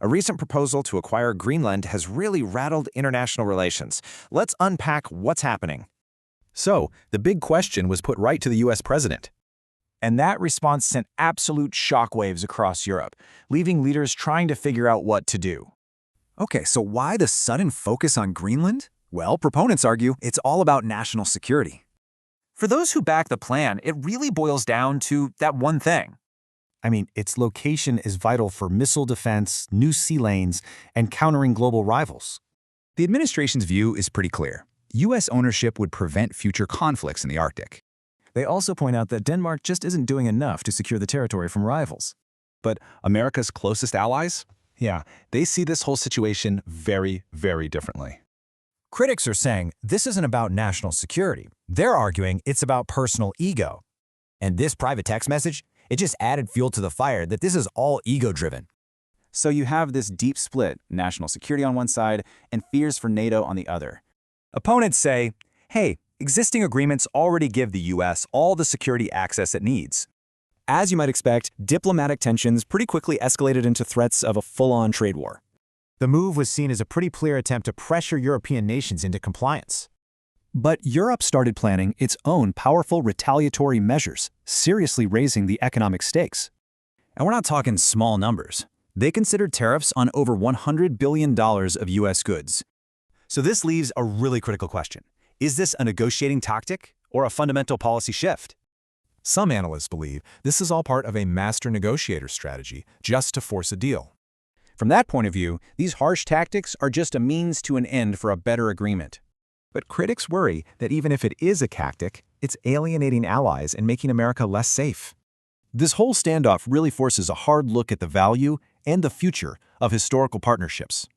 A recent proposal to acquire Greenland has really rattled international relations. Let's unpack what's happening. So, the big question was put right to the US president. And that response sent absolute shockwaves across Europe, leaving leaders trying to figure out what to do. Okay, so why the sudden focus on Greenland? Well, proponents argue it's all about national security. For those who back the plan, it really boils down to that one thing. I mean, its location is vital for missile defense, new sea lanes, and countering global rivals. The administration's view is pretty clear. U.S. ownership would prevent future conflicts in the Arctic. They also point out that Denmark just isn't doing enough to secure the territory from rivals. But America's closest allies? Yeah, they see this whole situation very, very differently. Critics are saying this isn't about national security. They're arguing it's about personal ego. And this private text message, it just added fuel to the fire that this is all ego-driven. So you have this deep split, national security on one side and fears for NATO on the other. Opponents say, hey, existing agreements already give the U.S. all the security access it needs. As you might expect, diplomatic tensions pretty quickly escalated into threats of a full-on trade war. The move was seen as a pretty clear attempt to pressure European nations into compliance. But Europe started planning its own powerful retaliatory measures, seriously raising the economic stakes. And we're not talking small numbers. They considered tariffs on over $100 billion of U.S. goods. So this leaves a really critical question. Is this a negotiating tactic or a fundamental policy shift? Some analysts believe this is all part of a master negotiator strategy just to force a deal. From that point of view, these harsh tactics are just a means to an end for a better agreement. But critics worry that even if it is a tactic, it's alienating allies and making America less safe. This whole standoff really forces a hard look at the value and the future of historical partnerships.